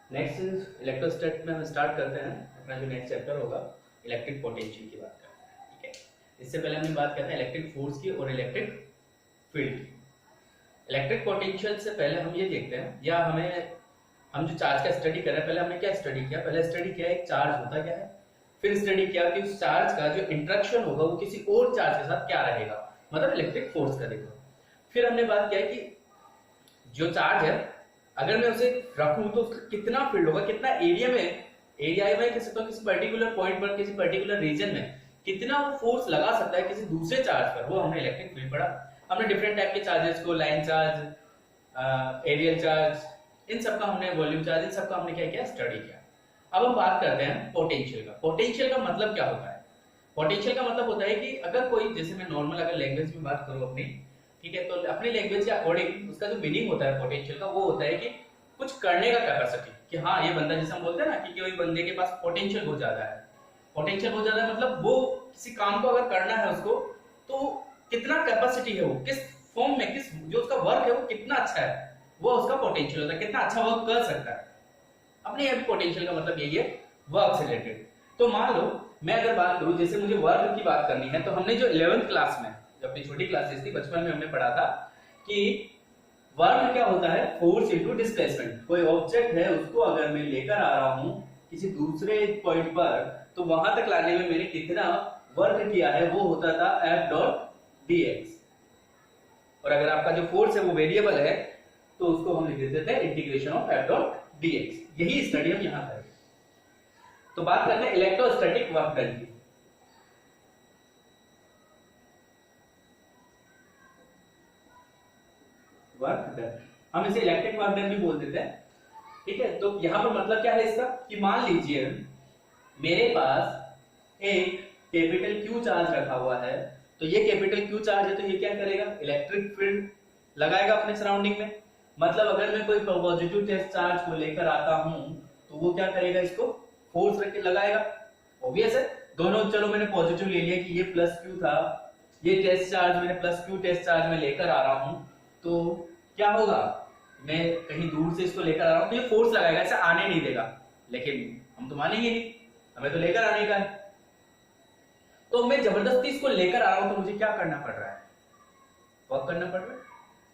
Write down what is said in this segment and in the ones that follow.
Next इलेक्ट्रोस्टैट में हम start करते हैं अपना जो नेक्स्ट चैप्टर होगा इलेक्ट्रिक पोटेंशियल की बात करते हैं। ठीक है, इससे पहले हमने बात करते हैं इलेक्ट्रिक फोर्स की और इलेक्ट्रिक फील्ड की। इलेक्ट्रिक पोटेंशियल से पहले हम ये देखते हैं या हम जो चार्ज का स्टडी कर रहे हैं, पहले हमने क्या स्टडी किया? पहले स्टडी किया एक चार्ज होता क्या है, फिर स्टडी किया कि उस चार्ज का जो इंटरेक्शन होगा वो किसी और चार्ज के साथ क्या रहेगा, मतलब इलेक्ट्रिक फोर्स करेगा। फिर हमने बात किया कि जो चार्ज है अगर मैं उसे रखूं तो उसका कितना फील्ड होगा, कितना एरिया में किसी पर्टिकुलर पॉइंट पर, किसी पर्टिकुलर रीजन में कितना वो फोर्स लगा सकता है किसी दूसरे चार्ज पर, वो हमने इलेक्ट्रिक फील्ड पढ़ा। हमने डिफरेंट टाइप के चार्जेस को, लाइन चार्ज, एरियल चार्ज, इन सबका हमने, वॉल्यूम चार्ज, इन सबका हमने क्या किया? स्टडी किया। अब हम बात करते हैं पोटेंशियल का। पोटेंशियल का मतलब क्या होता है? पोटेंशियल का मतलब होता है कि अगर कोई, जैसे मैं नॉर्मल अगर लैंग्वेज में बात करूं अपनी, ठीक है, तो अपनी लैंग्वेज के अकॉर्डिंग उसका जो मीनिंग होता है पोटेंशियल का, वो होता है कि कुछ करने का कैपेसिटी, कि हाँ ये बंदा, जैसे हम बोलते हैं ना कि कोई बंदे के पास पोटेंशियल बहुत ज्यादा है। पोटेंशियल बहुत ज्यादा है मतलब वो किसी काम को अगर करना है उसको, तो कितना कैपेसिटी है, वो किस फॉर्म में, किस जो उसका वर्क है वो कितना अच्छा है, वो उसका पोटेंशियल होता है, कितना अच्छा वर्क कर सकता है। अपने यहाँ भी पोटेंशियल का मतलब यही है, वर्क से रिलेटेड। तो मान लो मैं अगर बात करूं, जैसे मुझे वर्क की बात करनी है, तो हमने जो 11th क्लास में, जब अपनी छोटी क्लासेस थी, बचपन में हमने पढ़ा था कि वर्क क्या होता है? Force into displacement. कोई ऑब्जेक्ट है, उसको अगर मैं लेकर आ रहा हूं किसी दूसरे पॉइंट पर, तो वहां तक लाने में मैंने कितना वर्क किया है, वो होता था F डॉट dx। और अगर आपका जो फोर्स है वो वेरिएबल है, तो उसको हम लिख देते थे integration of F dot dx। यही स्टडी हम यहां करेंगे। तो बात करते हैं इलेक्ट्रोस्टैटिक वर्क डन की। वर्क डन, हम इसे इलेक्ट्रिक वर्क डन भी बोल देते हैं। ठीक है, तो यहां पर मतलब क्या है इसका कि मान लीजिए मेरे पास एक कैपिटल Q चार्ज रखा हुआ है, तो ये कैपिटल Q चार्ज है, तो ये क्या करेगा? इलेक्ट्रिक फील्ड लगाएगा अपने सराउंडिंग में। मतलब अगर मैं कोई पॉजिटिव टेस्ट चार्ज को लेकर आता हूं, तो वो क्या करेगा? इसको फोर्स रख के लगाएगा। ऑब्वियस है, दोनों, चलो मैंने पॉजिटिव ले लिया कि ये प्लस Q था, ये टेस्ट चार्ज मैंने प्लस Q टेस्ट चार्ज में लेकर आ रहा हूं, तो क्या होगा? मैं कहीं दूर से इसको लेकर आ रहा हूं, तो ये फोर्स लगाएगा, ऐसा आने नहीं देगा। लेकिन हम तो मानेंगे नहीं, हमें तो लेकर आने का है। तो मैं जबरदस्ती इसको लेकर आ रहा हूं, तो मुझे क्या करना पड़ रहा है? वर्क करना पड़ रहा है,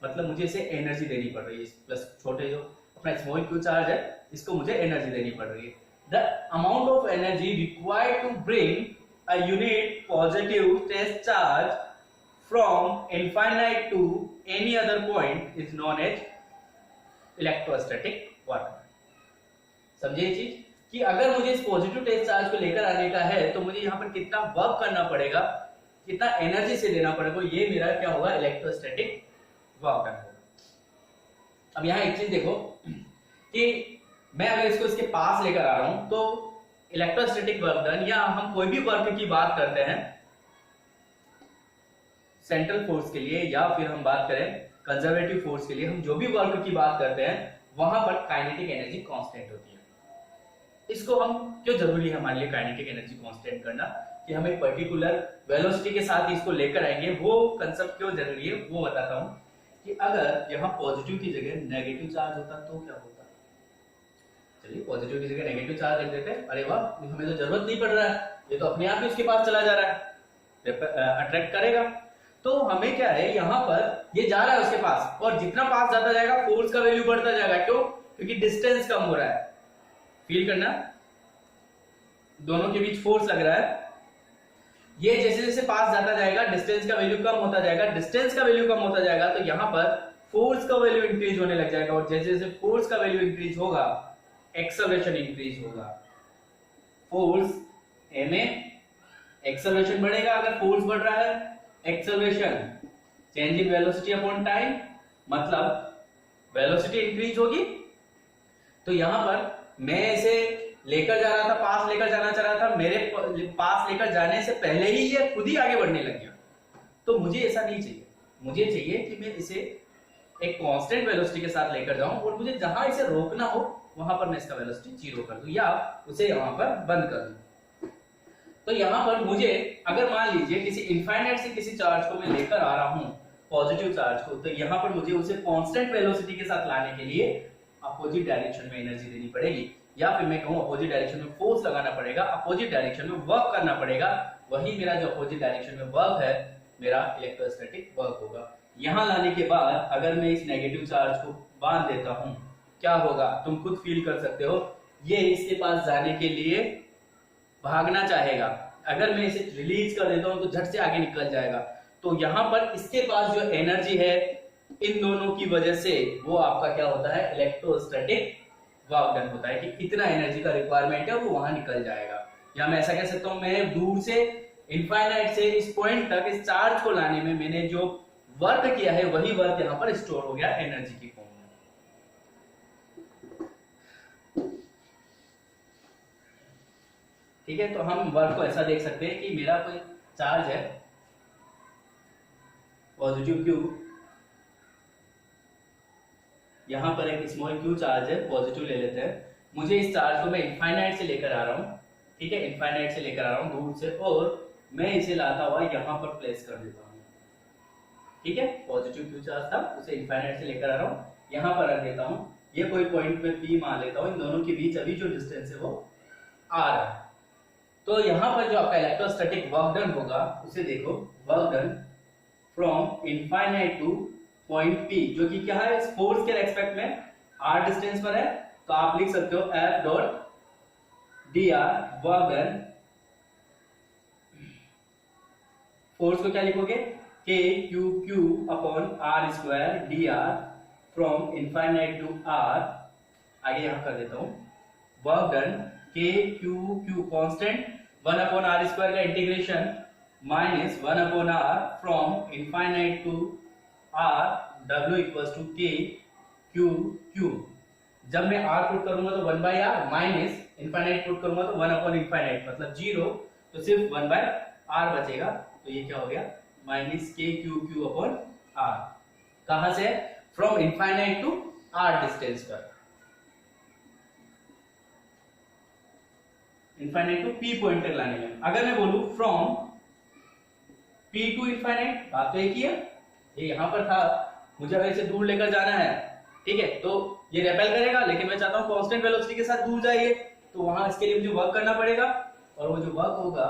मतलब मुझे इसे एनर्जी देनी पड़ रही है। प्लस छोटे जो अपना स्मॉल Q चार्ज है, इसको मुझे एनर्जी देनी पड़ रही है। The amount of energy required to bring a unit positive test charge from infinite to any other point is known as electrostatic work. समझे ये चीज कि अगर मुझे इस पॉजिटिव टेस्ट चार्ज को लेकर आने का है, तो मुझे यहाँ पर कितना वर्क करना पड़ेगा, कितना एनर्जी से देना पड़ेगा, ये मेरा क्या होगा? इलेक्ट्रोस्टैटिक वर्क होगा। अब यहाँ एक चीज देखो कि मैं अगर इसको इसके पास लेकर आ रहा हूं, तो इलेक्ट्रोस्टैटिक वर्क डन, या हम कोई भी वर्क की बात करते हैं सेंट्रल फोर्स के लिए, या फिर हम बात करें कंजर्वेटिव फोर्स के लिए, हम जो भी वर्क की बात करते हैं, वहां पर काइनेटिक एनर्जी कांस्टेंट होती है। इसको हम क्यों जरूरी है हमारे लिए काइनेटिक एनर्जी कांस्टेंट करना, कि हम एक पर्टिकुलर वेलोसिटी के साथ इसको लेकर आएंगे, वो कंसेप्ट क्यों जरूरी है वो बताता हूं। कि अगर यहाँ पॉजिटिव की जगह नेगेटिव चार्ज होता तो क्या होता? चलिए पॉजिटिव की जगह नेगेटिव चार्ज रख देते हैं। अरे वाह, हमें तो जरूरत नहीं पड़ रहा है, ये तो अपने आप ही उसके पास चला जा रहा है, अट्रैक्ट करेगा। तो हमें क्या है, यहाँ पर ये जा रहा है उसके पास, और जितना पास जाता जाएगा फोर्स का वैल्यू बढ़ता जाएगा। क्यों? क्योंकि डिस्टेंस कम हो रहा है। फील करना, दोनों के बीच फोर्स लग रहा है। ये जैसे जैसे पास जाता जाएगा, डिस्टेंस का वैल्यू कम होता जाएगा। डिस्टेंस का वैल्यू कम होता जाएगा, तो यहाँ पर फोर्स का वैल्यू इंक्रीज होने लग जाएगा, और जैसे जैसे फोर्स का वैल्यू इंक्रीज होगा, एक्सेलरेशन इंक्रीज होगा। फोर्स ma, एक्सेलरेशन बढ़ेगा। अगर फोर्स बढ़ रहा है, acceleration change in velocity upon time, मतलब वेलोसिटी इंक्रीज होगी। तो यहां पर मैं इसे लेकर जा रहा था, पास लेकर जाना चाह रहा था, मेरे पास लेकर जाने से पहले ही ये खुद ही आगे बढ़ने लग गया। तो मुझे ऐसा नहीं चाहिए, मुझे चाहिए कि मैं इसे एक कांस्टेंट वेलोसिटी के साथ लेकर जाऊं, और मुझे जहां इसे रोकना हो वहां पर मैं इसका वेलोसिटी जीरो कर दूं, या उसे यहां पर बंद कर दूं। तो यहां पर मुझे, अगर मान लीजिए किसी इनफाइनाइट से किसी चार्ज को मैं लेकर आ रहा हूं, पॉजिटिव चार्ज को, तो यहां पर मुझे उसे कांस्टेंट वेलोसिटी के साथ लाने के लिए अपोजिट डायरेक्शन में एनर्जी देनी पड़ेगी, या फिर मैं कहूँ अपोजिट डायरेक्शन में फोर्स लगाना पड़ेगा, अपोजिट डायरेक्शन में वर्क करना पड़ेगा, वही मेरा जो अपोजिट डायरेक्शन में वर्क है मेरा इलेक्ट्रोस्टैटिक वर्क होगा। यहां लाने के बाद अगर मैं इस नेगेटिव चार्ज को बांध देता हूं, क्या होगा तुम खुद फील कर सकते हो, ये इसके पास जाने के लिए भागना चाहेगा, अगर मैं इसे रिलीज कर देता हूं तो झट से आगे निकल जाएगा। तो यहां पर इसके पास जो एनर्जी है इन दोनों की वजह से वो आपका क्या होता है, इलेक्ट्रोस्टैटिक वर्क डन होता है कि इतना एनर्जी का रिक्वायरमेंट है वो वहां निकल जाएगा। या मैं ऐसा कह सकता हूं, मैं दूर से इनफाइनाइट से इस पॉइंट तक इस चार्ज को लाने में मैंने जो वर्क किया है वही वर्क यहाँ पर स्टोर हो गया एनर्जी की फॉर्म में। ठीक है, तो हम वर्क को ऐसा देख सकते हैं कि मेरा कोई चार्ज है पॉजिटिव क्यू, यहां पर एक स्मॉल क्यू चार्ज है, पॉजिटिव ले लेते हैं। मुझे इस चार्ज को मैं इनफाइनाइट से लेकर आ रहा हूं, ठीक है, इनफाइनाइट से लेकर आ रहा हूं दूर से, और मैं इसे लाता हुआ यहां पर प्लेस कर देता हूं। ठीक है, पॉजिटिव क्यू चार्ज था उसे इनफाइनाइट से लेकर आ रहा हूं, यहां पर रख देता हूं, ये कोई पॉइंट पे P मान लेता हूं, इन दोनों के बीच अभी जो डिस्टेंस है वो आ रहा है। तो यहां पर जो आपका इलेक्ट्रोस्टैटिक वर्क डन होगा उसे देखो, work done from infinite two point P, जो कि क्या है फोर्स के रेस्पेक्ट में r डिस्टेंस पर है, तो आप लिख सकते हो F dot dr work done, force को क्या लिखोगे k q q upon r square dr from infinite to r, आगे यहां कर देता हूं work done k q q constant 1 upon r square का integration minus 1 upon r from infinite to r w equals to k q q। जब मैं r put करूंगा तो 1 by r minus infinite put करूंगा तो 1 अपॉन इनफाइनाइट मतलब 0, तो सिर्फ 1 बाय r बचेगा, तो ये क्या हो गया minus k q q upon r। कहां से, from infinite to r distance पर, इनफाइनाइट टू p पॉइंट तक लाने में। अगर मैं बोलूं फ्रॉम p टू इनफाइनाइट, बात तो एक ही है, ये यहां पर था, मुझे अगर इसे दूर लेकर जाना है, ठीक है, तो ये रेपेल करेगा, लेकिन मैं चाहता हूं कांस्टेंट वेलोसिटी के साथ दूर जाइए, तो वहां इसके लिए मुझे वर्क करना पड़ेगा, और वो जो वर्क होगा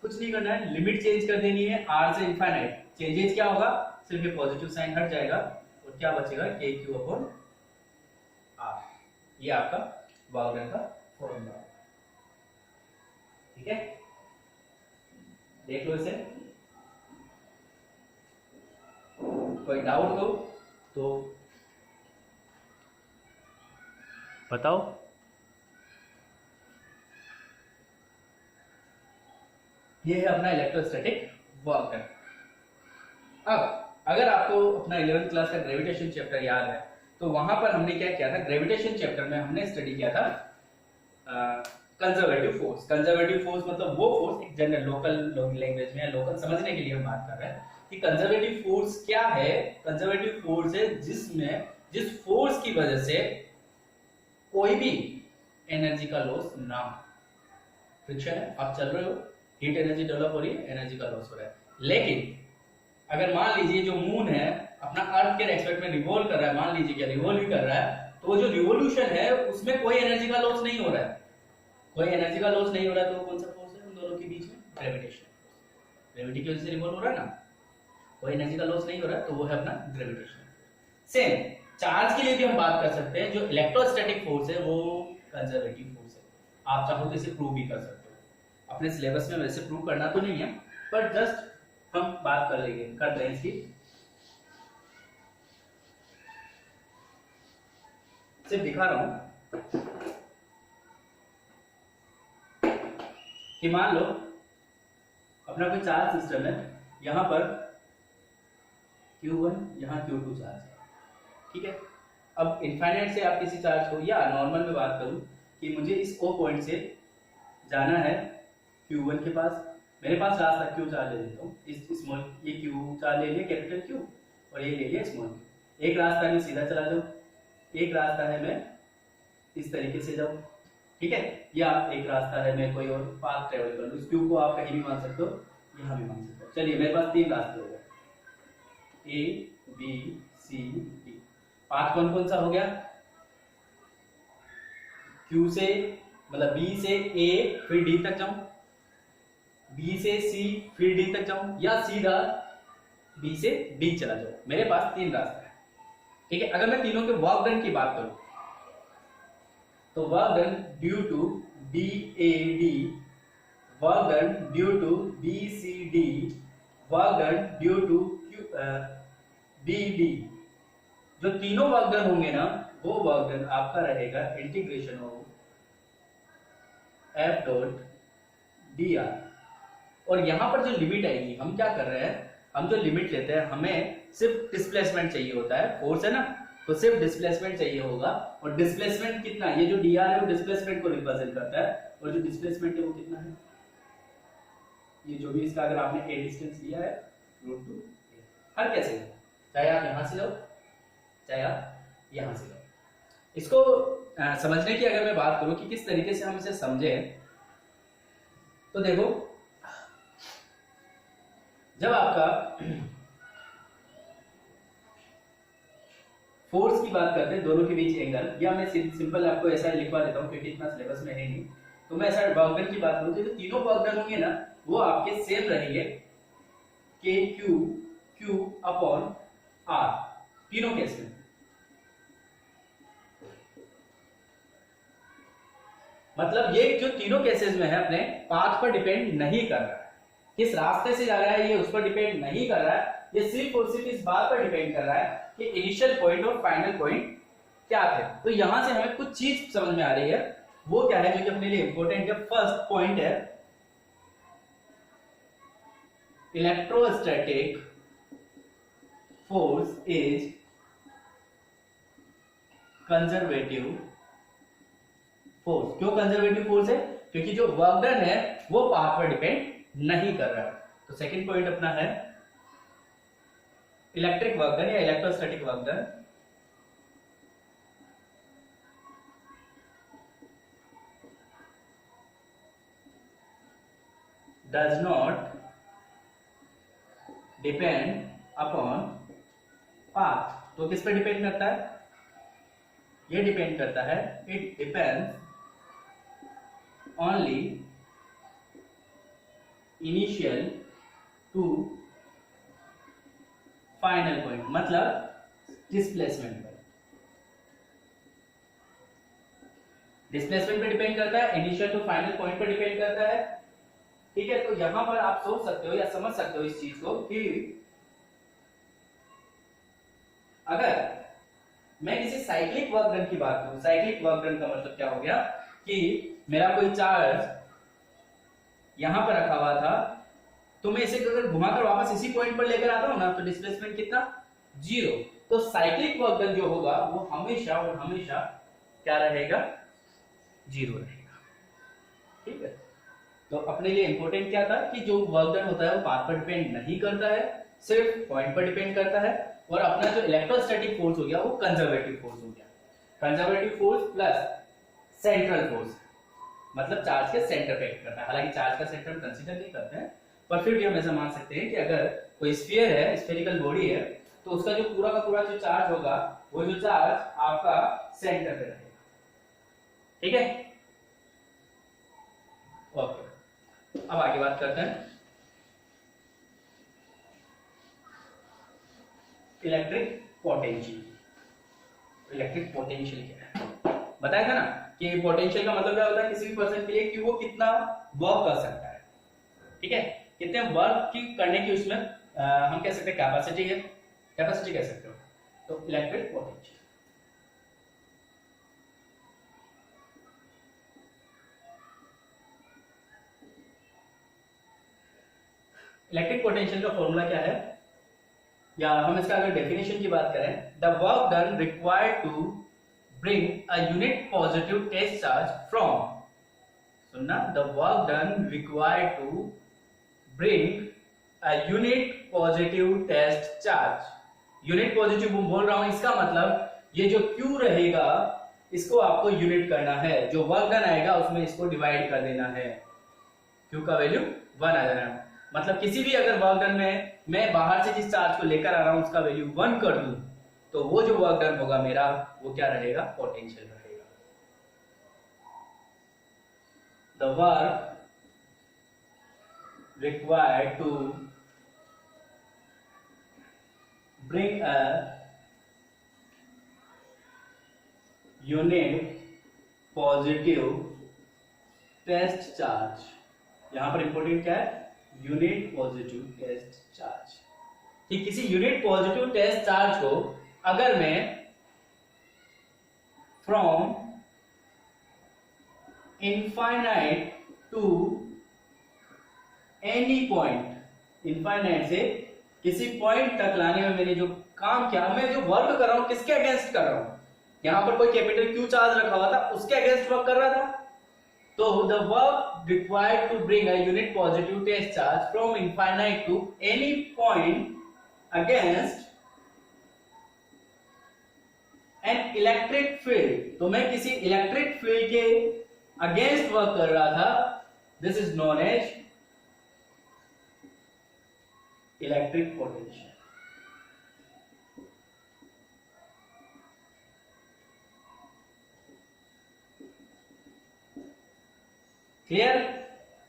कुछ नहीं करना है, लिमिट चेंज कर देनी है r से इनफाइनाइट। चेंजेस क्या होगा, सिर्फ ये पॉजिटिव साइन हट जाएगा और क्या बचेगा k q अपॉन r। ये आपका वर्क डन का फॉर्मूला, ठीक है, देख लो इसे, कोई डाउट हो तो बताओ। ये है अपना इलेक्ट्रोस्टैटिक वर्क डन। अब अगर आपको अपना 11th क्लास का ग्रेविटेशन चैप्टर याद है, तो वहां पर हमने क्या किया था, ग्रेविटेशन चैप्टर में हमने स्टडी किया था कंजर्वेटिव फोर्स। कंजर्वेटिव फोर्स मतलब वो फोर्स, एक जनरल लोकल लैंग्वेज में या लोकल समझने के लिए हम बात कर रहे हैं कि कंजर्वेटिव फोर्स क्या है। कंजर्वेटिव फोर्स है जिसमें जिस फोर्स की वजह से कोई भी एनर्जी का लॉस ना हो। फ्रिक्शन है, आप चल रहे हो, हीट एनर्जी डेवलप हो रही है, एनर्जी का लॉस हो रहा है, लेकिन अगर मान लीजिए जो मून है अपना अर्थ के रेस्पेक्ट में रिवॉल्व कर रहा है, मान लीजिए कि रिवॉल्व ही कर रहा है, तो वो जो रिवॉल्यूशन है उसमें कोई एनर्जी का लॉस नहीं हो रहा है, कोई एनर्जी का लॉस नहीं हो रहा है, तो कौन सा फोर्स है उन दोनों के बीच में, ग्रेविटेशन। ग्रेविटी की वजह से रिवॉल्व हो रहा है ना, कोई एनर्जी का लॉस नहीं हो रहा है, तो वो है अपना ग्रेविटेशन। सेम चार्ज के लिए भी हम बात कर सकते हैं, जो इलेक्ट्रोस्टैटिक फोर्स है वो कंजर्वेटिव फोर्स है। आप चाहो तो इसे प्रूव भी कर सकते हो, अपने सिलेबस में वैसे प्रूव करना तो नहीं है, पर जस्ट हम बात कर लेंगे, करते हैं इसकी। सिर्फ दिखा रहा हूं कि मान लो अपना कोई चार्ज सिस्टम है, यहां पर Q1 यहां Q2 चार्ज है, ठीक है। अब इनफाइनाइट से आप किसी चार्ज को, या नॉर्मल में बात करूं कि मुझे इस O पॉइंट से जाना है Q1 के पास, मेरे पास रास्ता Q चार्ज ले लेता हूँ, इस स्मॉल, ये Q चार्ज ले लिया कैपिटल Q और ये ले लिया स्मॉल Q। एक रास्ता है मैं सीधा चला जाऊँ, एक रास्ता है मैं इस तरीके से जाऊँ, ठीक है, या एक रास्ता है मैं कोई और पाथ ट्रेवल कर लूँ। इस Q को आप कहीं भी मान सकते हो, यहाँ भी मान सकते हो। चलिए मेरे पास 3 रास्ते हो गए, A B C D। Path कौन कौन सा हो गया, Q से मतलब B से A फिर D तक जाऊं, B से C फिर D तक जाऊं, या सीधा B से D चला जाऊं। मेरे पास 3 रास्ता है, ठीक है। अगर मैं तीनों के वर्क डन की बात करूं तो work done due to DAD, work done due to BCD, work done due to BD, जो तीनों वर्क डन होंगे ना वो वर्क डन आपका रहेगा integration of F dot dr। और यहां पर जो लिमिट आएगी, हम क्या कर रहे हैं, हम जो लिमिट लेते हैं हमें सिर्फ डिस्प्लेसमेंट चाहिए होता है, फोर्स है ना, तो सिर्फ डिस्प्लेसमेंट चाहिए होगा। और डिस्प्लेसमेंट कितना, ये जो dr है वो डिस्प्लेसमेंट को रिप्रेजेंट करता है, और जो डिस्प्लेसमेंट है वो कितना है, ये जो भी इसका अगर आपने a डिस्टेंस लिया है √2, हर कैसे, चाहे आप यहां से लो चाहे आप यहां से लो। इसको समझने की अगर मैं बात करूं कि किस तरीके से हम इसे समझे, तो देखो जब आपका फोर्स की बात करते हैं दोनों के बीच एंगल, या मैं सिंपल आपको ऐसा लिखवा देता हूं क्योंकि इतना सिलेबस में है नहीं, तो मैं ऐसा वर्क डन की बात करूं तो तीनों वर्क डन होंगे ना वो आपके सेम रहेंगे, Q अपॉन R, तीनों केस में। मतलब ये जो तीनों केसेस में है अपने पाथ पर डिपेंड नहीं कर रहा है, किस रास्ते से जा रहा है ये उस पर डिपेंड नहीं कर रहा है, ये सिर्फ और सिर्फ इस बात पर डिपेंड कर रहा है कि इनिशियल पॉइंट और फाइनल पॉइंट क्या थे। तो यहां से हमें कुछ चीज समझ में आ रही है, वो क्या है जो कि अपने लिए इंपॉर्टेंट है। फर्स्ट पॉइंट है electrostatic force is conservative force. क्यों कंजर्वेटिव फोर्स है, क्योंकि जो वर्क डन है वो पाथ पर डिपेंड नहीं कर रहा है। तो सेकंड पॉइंट अपना है इलेक्ट्रिक वर्क डन या electrostatic work done does not depend upon path. तो किस पर डिपेंड करता है, ये डिपेंड करता है, it depends only initial to final point, मतलब डिस्प्लेसमेंट पर। डिस्प्लेसमेंट पे डिपेंड करता है, इनिशियल टू फाइनल पॉइंट पर डिपेंड करता है, ठीक है। तो यहां पर आप सोच सकते हो या समझ सकते हो इस चीज को कि अगर मैं किसी साइक्लिक वर्क डन की बात करूं, साइक्लिक वर्क डन का मतलब क्या हो गया कि मेरा कोई चार्ज यहां पर रखा हुआ था, तो मैं इसे अगर घुमाकर वापस इसी पॉइंट पर लेकर आता हूं ना तो डिस्प्लेसमेंट कितना, 0। तो साइक्लिक वर्क डन जो होगा वो हमेशा और हमेशा क्या रहेगा, 0 रहेगा, ठीक है। तो अपने लिए इंपॉर्टेंट क्या था कि जो वर्क डन होता है वो पाथ पर डिपेंड नहीं करता है, सिर्फ पॉइंट पर डिपेंड करता है। और अपना जो इलेक्ट्रोस्टैटिक फोर्स हो गया वो कंजर्वेटिव फोर्स हो गया। Conservative force plus central force, मतलब चार्ज के सेंटर पे एक्ट करता है। हालांकि चार्ज का सेंटर हम कंसीडर नहीं करते हैं, पर फिर भी हम ऐसा मान सकते हैं कि अगर कोई स्फीयर है, स्फेरिकल बॉडी है, तो उसका जो पूरा का पूरा जो चार्ज होगा वो जो चार्ज आपका सेंटर पे रहेगा, ठीक है। ओके, अब आगे बात करते हैं इलेक्ट्रिक पोटेंशियल। इलेक्ट्रिक पोटेंशियल क्या है, बताया था ना कि पोटेंशियल का मतलब क्या होता है किसी भी पर्सन के लिए कि वो कितना वर्क कर सकता है, ठीक है, कितने वर्क की करने की उसमें हम कह सकते हैं कैपेसिटी है, कैपेसिटी कह सकते हो। तो इलेक्ट्रिक पोटेंशियल, इलेक्ट्रिक पोटेंशियल का फॉर्मूला क्या है, या हम इसका अगर डेफिनेशन की बात करें, the work done required to bring a unit positive test charge from, सुनना, the work done required to bring a unit positive test charge. Unit positive बोल रहा हूं, इसका मतलब ये जो Q रहेगा इसको आपको यूनिट करना है, जो वर्क डन आएगा उसमें इसको डिवाइड कर देना है, Q का वैल्यू 1 आ जाना है। मतलब किसी भी अगर वर्क डन में मैं बाहर से जिस चार्ज को लेकर आ रहा हूं उसका वैल्यू 1 कर दूं तो वो जो वर्क डन होगा मेरा वो क्या रहेगा, पोटेंशियल रहेगा, the work required to bring a unit positive test charge, यहां पर इंपॉर्टेंट क्या है, यूनिट पॉजिटिव टेस्ट चार्ज, कि किसी यूनिट पॉजिटिव टेस्ट चार्ज को अगर मैं from infinite to any point, infinite से किसी पॉइंट तक लाने में मैंने जो काम किया, मैं जो वर्क कर रहा हूं किसके अगेंस्ट कर रहा हूं, यहां पर कोई कैपिटल क्यू चार्ज रखा हुआ था उसके अगेंस्ट वर्क कर रहा था, तो the work required to bring a unit positive test charge from infinite to any point against an electric field, तो मैं किसी इलेक्ट्रिक फील्ड के अगेंस्ट वर्क कर रहा था, this is known as electric potential. Clear,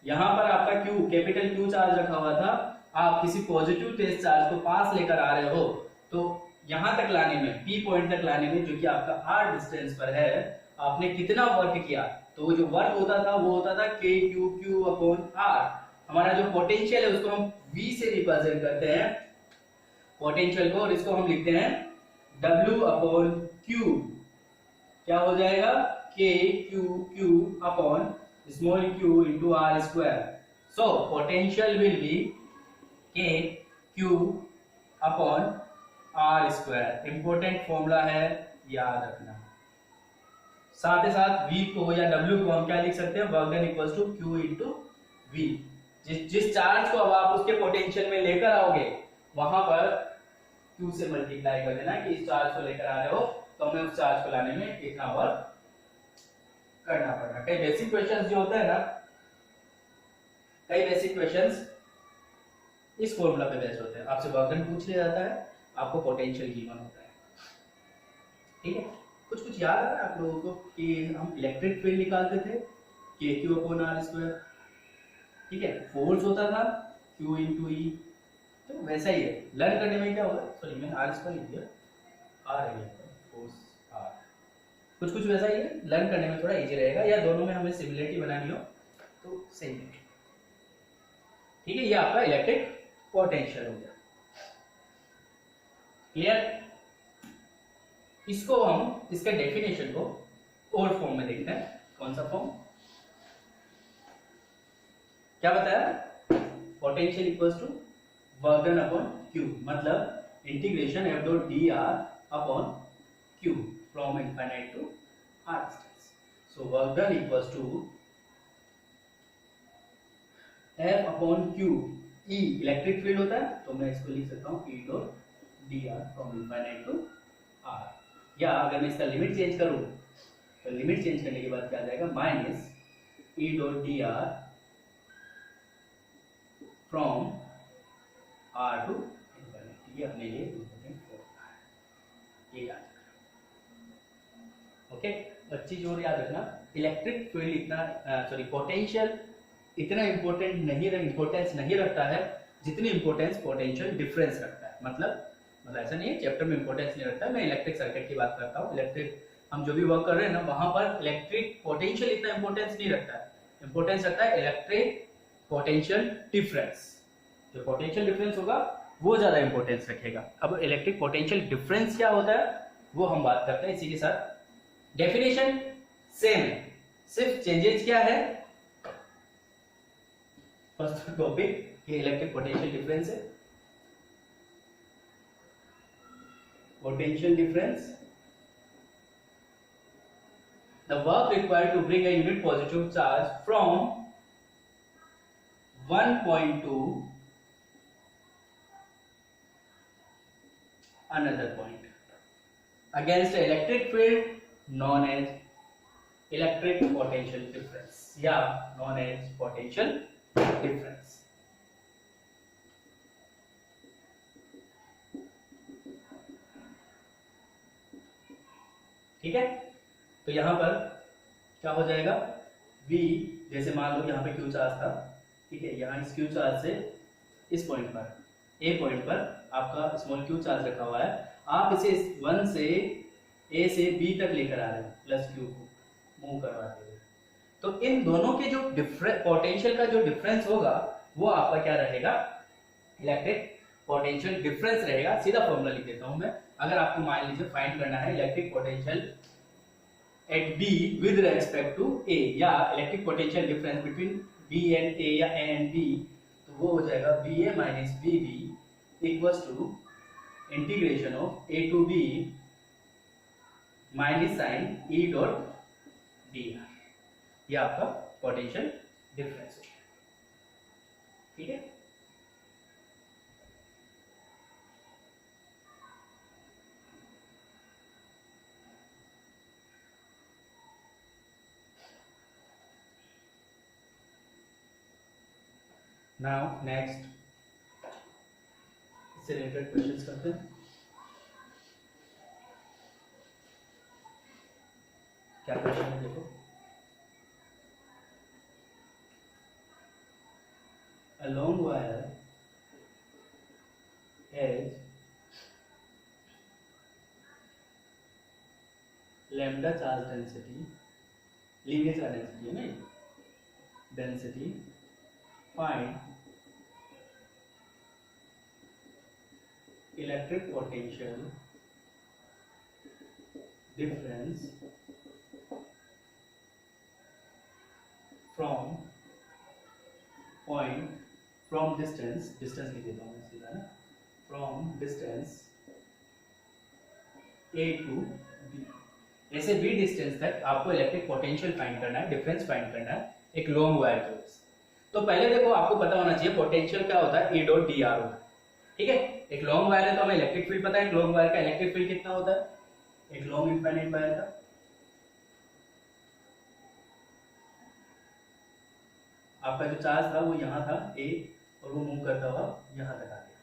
यहां पर आपका Q कैपिटल Q चार्ज रखा हुआ था, आप किसी पॉजिटिव टेस्ट चार्ज को पास लेकर आ रहे हो, तो यहां तक लाने में, P पॉइंट तक लाने में, जो कि आपका R डिस्टेंस पर है, आपने कितना वर्क किया, तो जो वर्क होता था वो होता था K Q Q upon R। हमारा जो पोटेंशियल है उसको हम V से रिप्रेजेंट करते हैं पोटेंशियल को, और इसको हम लिखते हैं W अपॉन Q, क्या हो जाएगा, K Q Q upon small q into r square, so potential will be K Q upon r square, important formula है, याद रखना। साथ ही साथ V को या W को हम क्या लिख सकते हैं, work done equals to Q into V, जिस चार्ज को अब आप उसके पोटेंशियल में लेकर आओगे वहां पर Q से मल्टीप्लाई कर देना कि इस चार्ज को लेकर आ रहे हो तो हमें उस चार्ज को लाने में कितना वर्क करना पड़ेगा। कई बेसिक क्वेश्चंस जो होते हैं ना, कई बेसिक क्वेश्चंस इस फॉर्मूला पे बेस्ड होते हैं, आपसे वर्क डन पूछ लिया जाता है, आपको पोटेंशियल गिवन होता है, ठीक है। कुछ याद आ रहा है आप लोगों को कि हम इलेक्ट्रिक फील्ड निकालते थे के क्यू अपॉन आर स्क्वायर, ठीक है, फोर्स होता था Q इंटू ई, तो वैसा ही है, लर्न करने में क्या होगा, सॉरी मैंने आर स्क्वायर लिख दिया, आर है फोर्स आर, कुछ वैसा ही है, लर्न करने में थोड़ा इजी रहेगा, या दोनों में हमें सिमिलरिटी बनानी हो तो सही है, ठीक है। ये आपका इलेक्ट्रिक पोटेंशियल हो गया, क्लियर। इसको हम, इसका डेफिनेशन को और फॉर्म में देखते हैं, कौन सा फॉर्म, क्या बताया, potential equals to work done upon Q, मतलब integration F dot dr upon Q from infinite to r distance. So work done equals to F upon Q, E electric field होता है, तो मैं इसको लिख सकता हूँ E dot dr from infinite to r, या अगर मैं इसका लिमिट चेंज करूँ तो लिमिट चेंज करने के बाद क्या आ जाएगा, minus E dot dr from r to infinite, ये अपने लिए इम्पोर्टेंट फॉर्मूला है, ये याद रखना, ओके। एक चीज और याद रखना, इलेक्ट्रिक फील्ड इतना, सॉरी पोटेंशियल इतना इंपॉर्टेंस नहीं रखता है जितनी इंपॉर्टेंस पोटेंशियल डिफरेंस रखता है, मतलब ऐसा नहीं है चैप्टर में इंपॉर्टेंस नहीं रखता है, मैं इलेक्ट्रिक सर्किट की बात करता हूँ, इलेक्ट्रिक हम जो भी वर्क कर रहे हैं ना वहां पर इलेक्ट्रिक पोटेंशियल इतना इंपॉर्टेंस नहीं रखता है, इंपॉर्टेंस रखता है इलेक्ट्रिक पोटेंशियल डिफरेंस, जो पोटेंशियल डिफरेंस होगा वो ज्यादा इंपॉर्टेंस रखेगा। अब इलेक्ट्रिक पोटेंशियल डिफरेंस क्या होता है वो हम बात करते हैं, इसी के साथ डेफिनेशन सेम है, सिर्फ चेंजेस क्या है, फर्स्ट टॉपिक ये इलेक्ट्रिक पोटेंशियल डिफरेंस है, potential difference, the work required to bring a unit positive charge from one point to another point against an electric field known as electric potential difference, या known as potential difference, ठीक है। तो यहां पर क्या हो जाएगा, V जैसे मान लो यहाँ पे क्यू चार्ज था, ठीक है, यहाँ इस क्यू चार्ज से इस पॉइंट पर, ए पॉइंट पर आपका स्मॉल क्यू चार्ज रखा हुआ है, आप इसे 1 से ए से बी तक लेकर आ रहे हैं प्लस क्यू को मूव करवाते हुए, तो इन दोनों के जो पोटेंशियल का जो डिफरेंस होगा वो आपका क्या रहेगा, इलेक्ट्रिक पोटेंशियल डिफरेंस रहेगा। सीधा फॉर्मूला लिख देता हूं मैं, अगर आपको मान लीजिए फाइंड करना है electric potential at B with respect to A, या electric potential difference between B and A या ए एंड बी, तो वो हो जाएगा B A minus B B equals to integration of A to B minus sign E dot D R, ये आपका potential difference है, ठीक है। नाउ नेक्स्ट इससे रिलेटेड क्वेश्चंस करते हैं। क्या क्वेश्चन है देखो, a long wire has lambda charge density, linear charge density है ना, density, find electric potential difference from point from distance लिख देता हूँ मैं सीधा ना, from distance a to b, ऐसे b डिस्टेंस तक आपको इलेक्ट्रिक पोटेंशियल फाइंड करना है, डिफरेंस फाइंड करना है एक लॉन्ग वायर की वजह से। तो पहले देखो आपको पता होना चाहिए पोटेंशियल क्या होता है, E डॉट डी आर होता है, ठीक है। एक लॉन्ग वायर है तो हमें इलेक्ट्रिक फील्ड पता है, एक लॉन्ग वायर का इलेक्ट्रिक फील्ड कितना होता है, एक लॉन्ग इनफाइनाइट वायर का, आपका जो चार्ज था वो यहाँ था ए, और वो मूव करता हुआ यहाँ तक आ गया,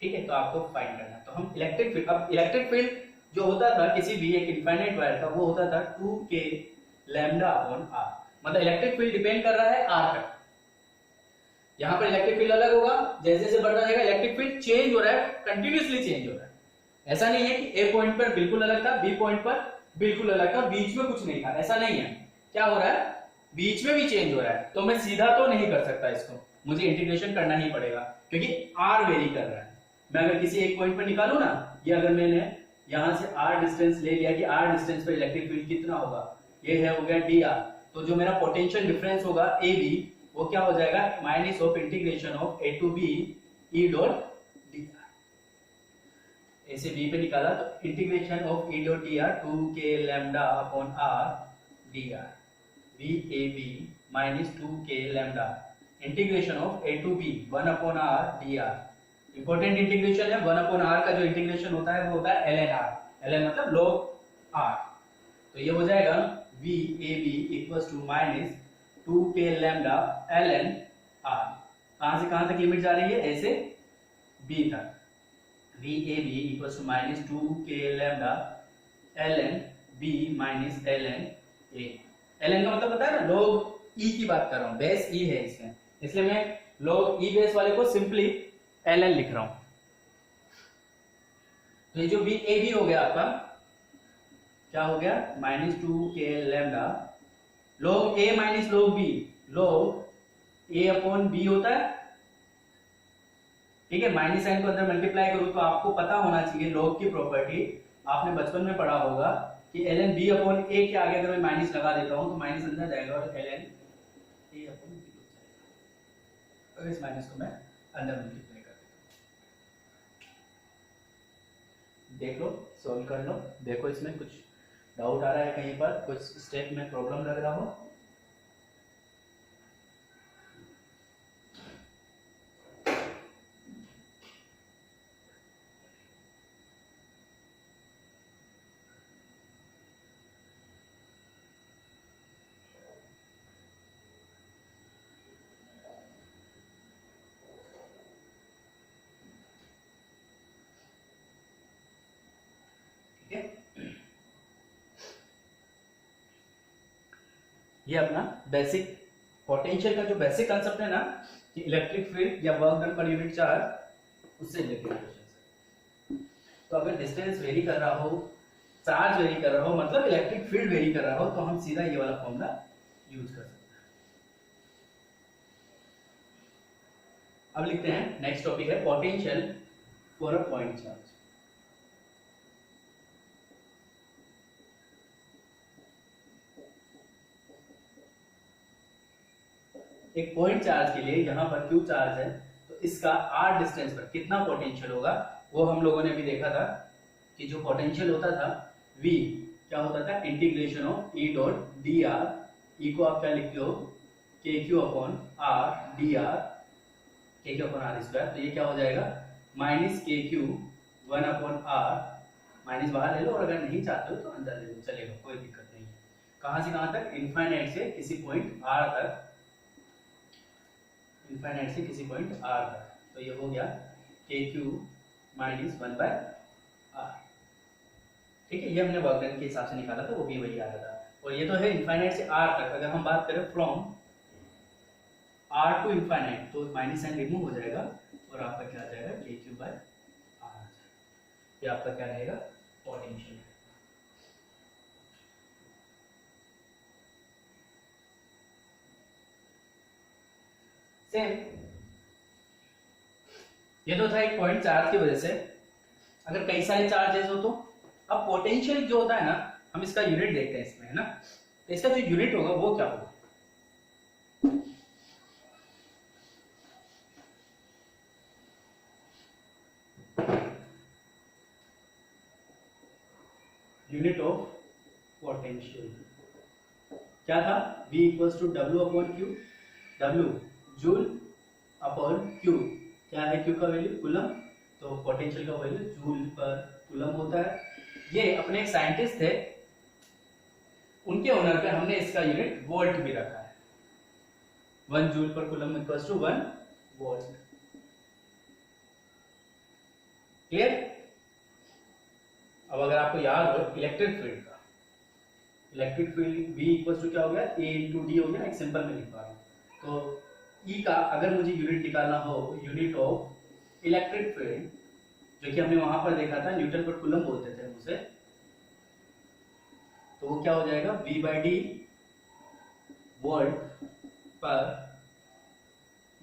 ठीक है। तो आपको फाइंड करना, तो हम इलेक्ट्रिक फील्ड, अब इलेक्ट्रिक फील्ड जो होता था किसी भी एक इनफाइनाइट वायर का, वो होता था 2k लैम्डा अपॉन आर, मतलब इलेक्ट्रिक फील्ड डिपेंड कर रहा है आर पर। यहाँ पर इलेक्ट्रिक फील्ड अलग होगा, जैसे जैसे बढ़ता जाएगा इलेक्ट्रिक फील्ड चेंज हो रहा है, कंटिन्यूअसली चेंज हो रहा है। ऐसा नहीं है कि ए पॉइंट पर बिल्कुल अलग था, बी पॉइंट पर बिल्कुल अलग था, बीच में कुछ नहीं था, ऐसा नहीं है। क्या हो रहा है, बीच में भी चेंज हो रहा है। तो मैं सीधा तो नहीं कर सकता इसको, मुझे इंटीग्रेशन करना ही पड़ेगा, क्योंकि आर वेरी कर रहा है। मैं अगर किसी एक पॉइंट पर निकालू ना, ये अगर मैंने यहां से आर डिस्टेंस ले लिया कि आर डिस्टेंस पर इलेक्ट्रिक फील्ड कितना होगा, ये है हो गया डी आर, तो जो मेरा पोटेंशियल डिफरेंस होगा ए बी, वो क्या हो जाएगा, minus of integration of A to B E dot D R. ऐसे बी पे निकाला तो integration of E dot D R 2k lambda upon R D R, B A B minus 2k lambda integration of A to B 1 upon R D R. Important integration है, 1 upon are का जो integration होता है वो होता है ln r, ln मतलब log r, तो ये हो जाएगा v a b equals to minus 2k lambda ln r। कहां से कहां तक लिमिट जा रही है, a से b तक, v a b equals to minus 2k lambda ln b minus ln a। ln का मतलब पता है ना, log e की बात कर रहा हूं, बेस e है इसमें, इसलिए मैं log e बेस वाले को सिंपली ln लिख रहा हूं। तो ये जो v a b हो गया आपका, क्या हो गया, minus 2k lambda log a minus log b, log a upon b होता है, ठीक है। माइनस साइन को अंदर मल्टीप्लाई करूं तो आपको पता होना चाहिए log की प्रॉपर्टी, आपने बचपन में पढ़ा होगा कि ln b अपॉन a के आगे अगर मैं माइनस लगा देता हूं तो माइनस अंदर जाएगा और ln a अपॉन b हो जाएगा। तो इस माइनस को मैं अंदर मल्टीप्लाई कर देता हूं। देख लो, सॉल्व कर लो, देखो इसमें कुछ डाउट आ रहा है, कहीं पर कुछ स्टेप में प्रॉब्लम लग रहा हो। ये अपना बेसिक पोटेंशियल का जो बेसिक कंसेप्ट है ना कि इलेक्ट्रिक फील्ड या work done per unit charge, उससे रिलेटेड क्वेश्चन है। तो अगर डिस्टेंस वेरी कर रहा हो, चार्ज वेरी कर रहा हो, मतलब इलेक्ट्रिक फील्ड वेरी कर रहा हो, तो हम सीधा ये वाला फॉर्मूला यूज कर सकते हैं। अब लिखते हैं नेक्स्ट टॉपिक है potential for a point charge. एक पॉइंट चार्ज के लिए यहाँ पर Q चार्ज है, तो इसका R डिस्टेंस पर कितना पोटेंशियल होगा वो हम लोगों ने भी देखा था कि जो पोटेंशियल होता था V क्या होता था, integration of E dot D R, E को आप क्या लिखते हो K Q upon R D R, K Q upon R square, तो ये क्या हो जाएगा माइनस के क्यू 1 अपॉन आर, माइनस बाहर ले लो और अगर नहीं चाहते हो तो अंदर ले लो, चलेगा, कोई दिक्कत नहीं है। कहां से कहां तक, इनफाइनाइट से किसी पॉइंट R तक, इनफाइनाइट से किसी पॉइंट R तक, तो ये हो गया के क्यू माइनस 1 बाय आर। ठीक है, ये हमने वर्क डन के हिसाब से निकाला था, वो भी वही आ रहा था। और ये तो है इनफाइनाइट से R तक, अगर हम बात करें फ्रॉम R टू इनफाइनाइट तो माइनस साइन रिमूव हो जाएगा और आपका क्या आ जाएगा के क्यू बाय आर। ये आपका क्या रहेगा पोटेंशियल। सेम ये तो था एक पॉइंट चार्ज की वजह से। अगर कई सारे चार्जेस हो तो अब पोटेंशियल जो होता है ना, हम इसका यूनिट देखते हैं इसमें, है ना। तो इसका जो यूनिट होगा वो क्या होगा, यूनिट ऑफ पोटेंशियल क्या था, V equals to W upon Q, W joule upon Q, क्या है Q का वैल्यू कूलम, तो पोटेंशियल का वैल्यू जूल पर कूलम होता है। ये अपने एक साइंटिस्ट थे, उनके ऑनर पे हमने इसका यूनिट वोल्ट भी रखा है, 1 joule per coulomb equals to 1 volt. Clear. अब अगर आपको याद हो इलेक्ट्रिक फील्ड का, electric field V equals to क्या हो गया, A इंटू डी हो गया, एक सिंपल में लिख पा रहा हूं। तो E का अगर मुझे यूनिट निकालना हो, यूनिट ऑफ इलेक्ट्रिक फील्ड, जो कि हमने वहां पर देखा था न्यूटन पर कूलम बोलते थे उसे, तो वो क्या हो जाएगा V बाई डी वोल्ट पर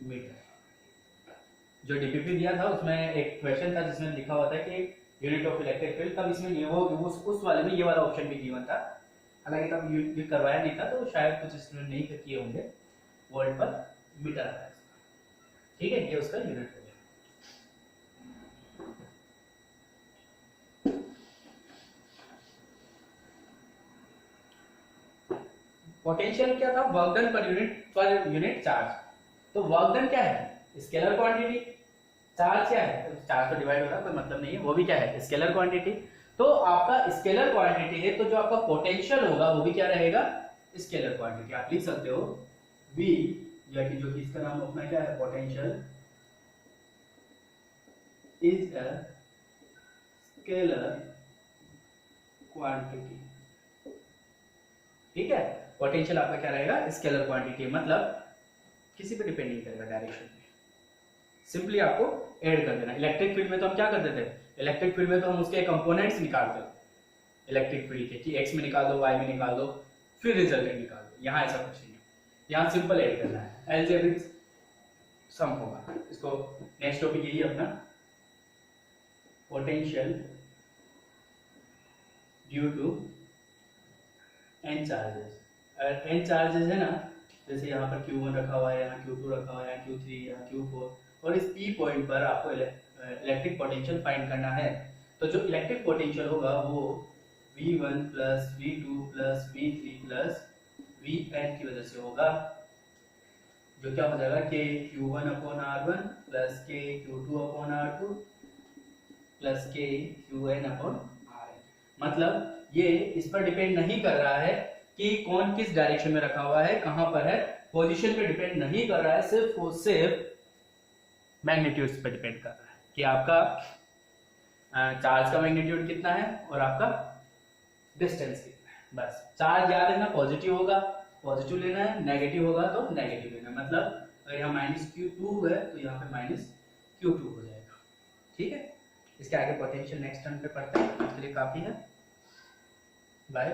मीटर। जो डीपीपी दिया था उसमें एक क्वेश्चन था जिसमें लिखा हुआ था कि यूनिट ऑफ इलेक्ट्रिक फील्ड, तब इसमें वो उस वाले में ये वाला ऑप्शन भी गिवन था, हालांकि तब ये करवाया नहीं था तो शायद कुछ स्टूडेंट नहीं किए होंगे, वोल्ट पर मीटर आता है। ठीक है, ये उसका यूनिट हो गया। पोटेंशियल क्या था, work done per unit charge. तो वर्क डन क्या है, स्केलर क्वांटिटी, चार्ज क्या है, चार्ज तो डिवाइड हो रहा है, कोई मतलब नहीं है, वो भी क्या है स्केलर क्वांटिटी। तो आपका स्केलर क्वांटिटी है, तो जो आपका पोटेंशियल होगा वो भी क्या रहेगा स्केलर क्वांटिटी। आप लिख सकते हो V, या कि जो कि इसका नाम अपना क्या है potential, is a scalar quantity. ठीक है, पोटेंशियल आपका क्या रहेगा स्केलर क्वांटिटी, मतलब किसी पे डिपेंड नहीं करेगा डायरेक्शन में, सिंपली आपको ऐड कर देना। इलेक्ट्रिक फील्ड में तो हम क्या करते थे, इलेक्ट्रिक फील्ड में तो हम उसके कंपोनेंट्स निकालते थे इलेक्ट्रिक फील्ड के, कि एक्स में निकाल दो, वाई में निकाल दो, फिर रिजल्टेंट निकाल दो। यहाँ ऐसा कुछ नहीं है, यहाँ सिंपल ऐड करना है, अलजेब्रिक सम होगा। इसको नेक्स्ट टॉपिक यही अपना potential due to N charges. अगर एन चार्जेस है ना, जैसे यहाँ पर Q1 रखा हुआ है, यहाँ Q2 रखा हुआ है, यहाँ Q3, यहाँ Q4, और इस P पॉइंट पर आपको इलेक्ट्रिक पोटेंशियल फाइंड करना है। तो जो इलेक्ट्रिक पोटेंशियल होगा वो V1 plus V2 plus V3 plus Vn की वजह से होगा, जो क्या हो जाएगा के Q1 अपॉन R1 प्लस के Q2 अपॉन R2 प्लस के Qn अपॉन Rn। मतलब ये इस पर डिपेंड नहीं कर रहा है कि कौन किस डायरेक्शन में रखा हुआ है, कहां पर है, पोजीशन पे डिपेंड नहीं कर रहा है, सिर्फ और सिर्फ मैग्नीट्यूड पे डिपेंड कर रहा है कि आपका चार्ज का मैग्नीट्यूड कितना है और आपका डिस्टेंस कितना है। बस चार्ज याद रखना पॉजिटिव होगा पॉजिटिव लेना है, नेगेटिव होगा तो नेगेटिव लेना है। मतलब अगर यहाँ -Q2 है तो यहाँ पे -Q2 हो जाएगा। ठीक है, इसके आगे पोटेंशियल नेक्स्ट टर्म पे पढ़ते हैं। आज के लिए काफ़ी है। बाय।